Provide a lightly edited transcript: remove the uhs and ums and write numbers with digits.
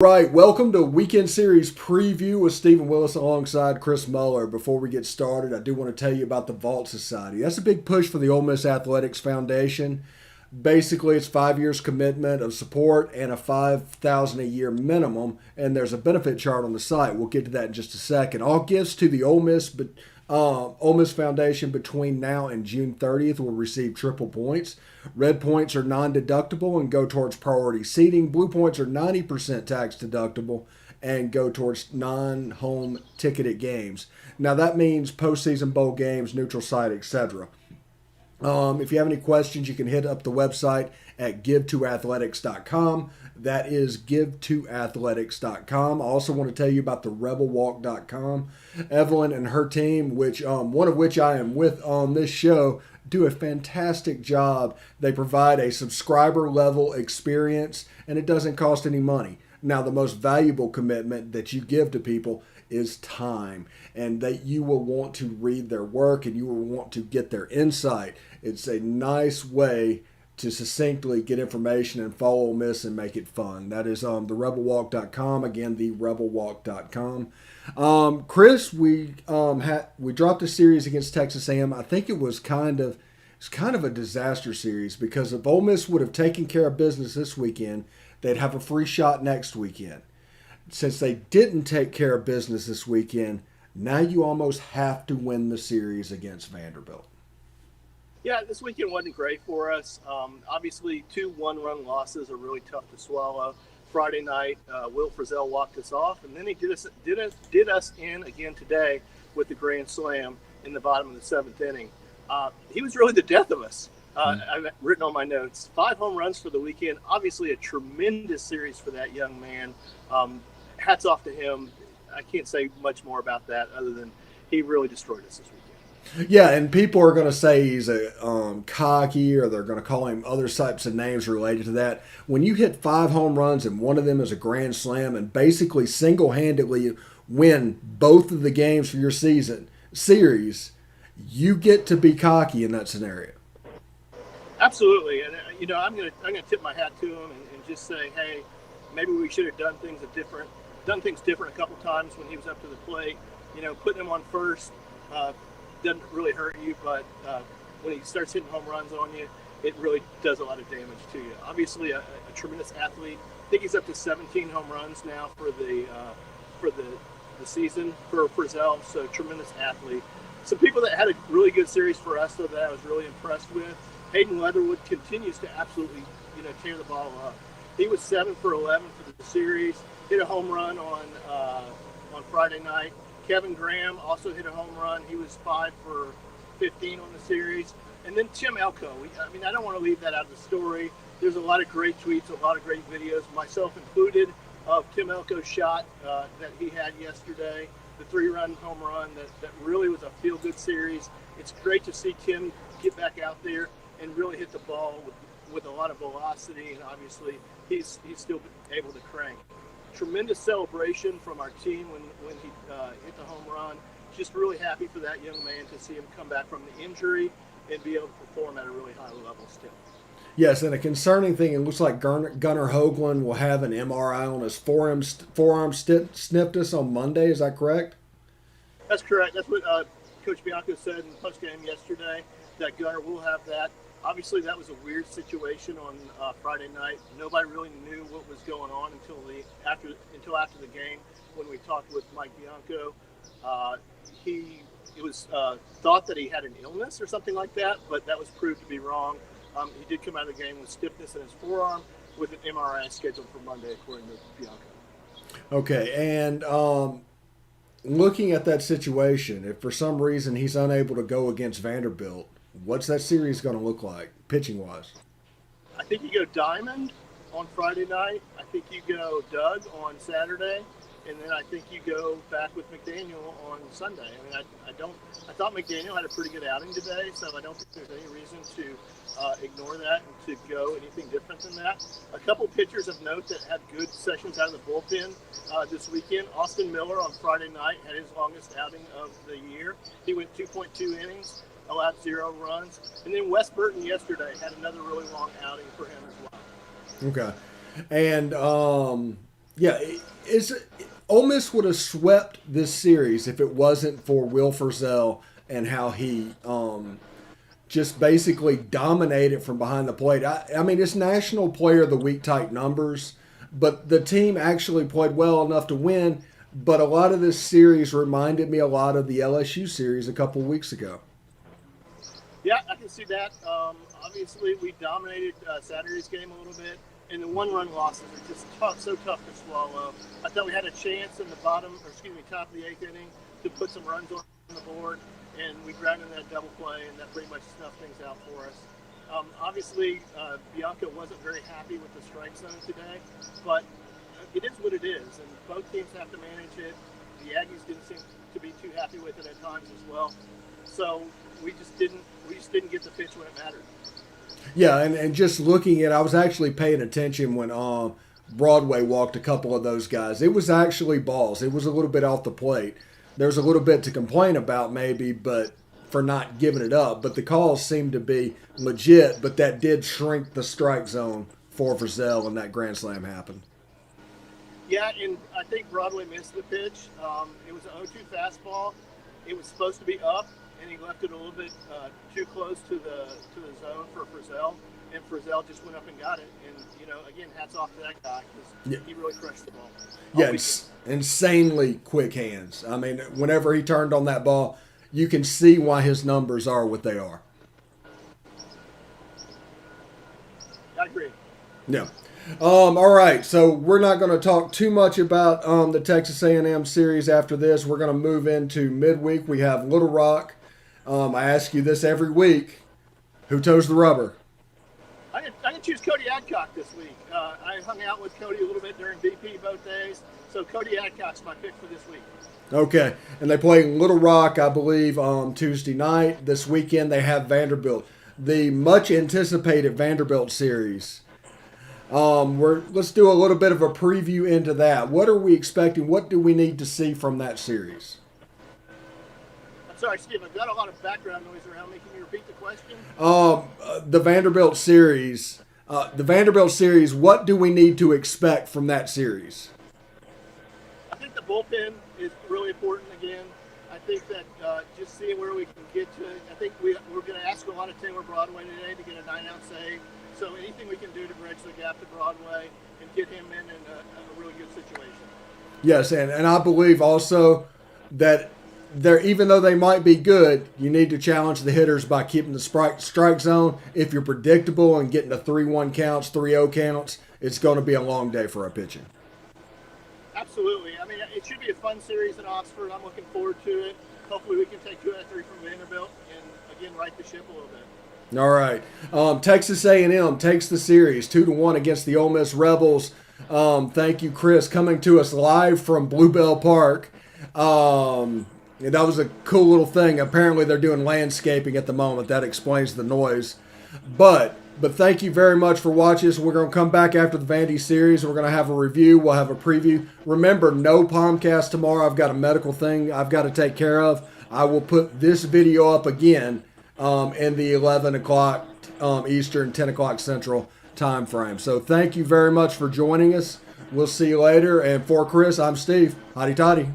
Right, welcome to Weekend Series Preview with Stephen Willis alongside Chris Muller. Before we get started, I do want to tell you about the Vault Society. That's a big push for the Ole Miss Athletics Foundation. Basically, it's 5 years commitment of support and a $5,000 a year minimum, and there's a benefit chart on the site. We'll get to that in just a second. All gifts to the Ole Miss Foundation between now and June 30th will receive triple points. Red points are non-deductible and go towards priority seating. Blue points are 90% tax deductible and go towards non-home ticketed games. Now that means postseason bowl games, neutral site, etc. If you have any questions, you can hit up the website at give2athletics.com. That is give2athletics.com. I also want to tell you about the rebelwalk.com. Evelyn and her team, one of which I am with on this show, do a fantastic job. They provide a subscriber level experience and it doesn't cost any money. Now, the most valuable commitment that you give to people is time, and that you will want to read their work and you will want to get their insight. It's a nice way to succinctly get information and follow Ole Miss and make it fun. That is therebelwalk.com. Again, therebelwalk.com. Chris, we dropped a series against Texas A&M. I think it was kind of a disaster series because if Ole Miss would have taken care of business this weekend, they'd have a free shot next weekend. Since they didn't take care of business this weekend, now you almost have to win the series against Vanderbilt. Yeah, this weekend wasn't great for us. Obviously, 2 one-run losses are really tough to swallow. Friday night, Will Frizzell walked us off, and then he did us in again today with the grand slam in the bottom of the 7th inning. He was really the death of us. I've written on my notes 5 home runs for the weekend. Obviously, a tremendous series for that young man. Hats off to him. I can't say much more about that other than he really destroyed us this weekend. Yeah, and people are going to say he's a cocky, or they're going to call him other types of names related to that. When you hit 5 home runs and one of them is a grand slam and basically single-handedly win both of the games for your series, you get to be cocky in that scenario. Absolutely, and I'm gonna tip my hat to him and just say, hey, maybe we should have done things different a couple times when he was up to the plate. Putting him on first doesn't really hurt you, but when he starts hitting home runs on you, it really does a lot of damage to you. Obviously, a tremendous athlete. I think he's up to 17 home runs now for the season for Frizzell. So tremendous athlete. Some people that had a really good series for us, though, that I was really impressed with. Hayden Leatherwood continues to absolutely, tear the ball up. He was 7 for 11 for the series. Hit a home run on Friday night. Kevin Graham also hit a home run. He was 5 for 15 on the series. And then Tim Elko. I don't want to leave that out of the story. There's a lot of great tweets, a lot of great videos, myself included, of Tim Elko's shot that he had yesterday, the 3-run home run that really was a feel-good series. It's great to see Tim get back out there and really hit the ball with a lot of velocity, and obviously he's still able to crank. Tremendous celebration from our team when he hit the home run. Just really happy for that young man to see him come back from the injury and be able to perform at a really high level still. Yes, and a concerning thing, it looks like Gunnar Hoagland will have an MRI on his forearm snipped on Monday. Is that correct? That's correct. That's what Coach Bianco said in the postgame yesterday, that Gunnar will have that. Obviously, that was a weird situation on Friday night. Nobody really knew what was going on until after the game when we talked with Mike Bianco. It was thought that he had an illness or something like that, but that was proved to be wrong. He did come out of the game with stiffness in his forearm with an MRI scheduled for Monday, according to Bianco. Okay, and looking at that situation, if for some reason he's unable to go against Vanderbilt, what's that series going to look like, pitching-wise? I think you go Diamond on Friday night. I think you go Doug on Saturday. And then I think you go back with McDaniel on Sunday. I thought McDaniel had a pretty good outing today, so I don't think there's any reason to ignore that and to go anything different than that. A couple pitchers of note that had good sessions out of the bullpen this weekend. Austin Miller on Friday night had his longest outing of the year. He went 2.2 innings, allowed 0 runs. And then Wes Burton yesterday had another really long outing for him as well. Okay. And Yeah, Ole Miss would have swept this series if it wasn't for Will Frizzell and how he just basically dominated from behind the plate. I mean, it's National Player of the Week type numbers, but the team actually played well enough to win. But a lot of this series reminded me a lot of the LSU series a couple weeks ago. Yeah, I can see that. Obviously, we dominated Saturday's game a little bit, and the one-run losses are just tough, so tough to swallow. I thought we had a chance in the top of the eighth inning to put some runs on the board, and we grounded that double play, and that pretty much snuffed things out for us. Obviously, Bianca wasn't very happy with the strike zone today, but it is what it is, and both teams have to manage it. The Aggies didn't seem to be too happy with it at times as well. So we just didn't get the pitch when it mattered. Yeah, and just looking at, I was actually paying attention when Broadway walked a couple of those guys. It was actually balls. It was a little bit off the plate. There's a little bit to complain about maybe, but for not giving it up. But the calls seemed to be legit, but that did shrink the strike zone for Frizzell when that grand slam happened. Yeah, and I think Broadway missed the pitch. It was an 0-2 fastball. It was supposed to be up, and he left it a little bit too close to the zone for Frizzell, and Frizzell just went up and got it. And again, hats off to that guy because he really crushed the ball. Yeah, insanely quick hands. I mean, whenever he turned on that ball, you can see why his numbers are what they are. I agree. Yeah. All right, so we're not going to talk too much about the Texas A&M series after this. We're going to move into midweek. We have Little Rock. I ask you this every week. Who toes the rubber? I can choose Cody Adcock this week. I hung out with Cody a little bit during BP both days, so Cody Adcock's my pick for this week. Okay, and they play Little Rock, I believe, Tuesday night. This weekend they have Vanderbilt. The much-anticipated Vanderbilt series. Let's do a little bit of a preview into that. What are we expecting? What do we need to see from that series? I'm sorry, Steve. I've got a lot of background noise around me. Can you repeat the question? The Vanderbilt series. What do we need to expect from that series? I think the bullpen is really important again. I think that just seeing where we can get to it. I think we're going to ask a lot of Taylor Broadway today to get a 9-out save. So anything we can do to bridge the gap to Broadway and get him in a really good situation. Yes, and I believe also that even though they might be good, you need to challenge the hitters by keeping the strike zone. If you're predictable and getting to 3-1 counts, 3-0 counts, it's going to be a long day for our pitching. Absolutely. I mean, it should be a fun series in Oxford. I'm looking forward to it. Hopefully we can take 2 out of 3 from Vanderbilt and, again, right the ship a little bit. All right. Texas A&M takes the series 2-1 against the Ole Miss Rebels. Thank you, Chris, coming to us live from Bluebell Park. And that was a cool little thing. Apparently they're doing landscaping at the moment. That explains the noise. But thank you very much for watching us. We're going to come back after the Vandy series. We're going to have a review. We'll have a preview. Remember, no Palmcast tomorrow. I've got a medical thing I've got to take care of. I will put this video up again in the 11 o'clock Eastern, 10 o'clock Central time frame. So thank you very much for joining us. We'll see you later. And for Chris, I'm Steve. Hotty toddy.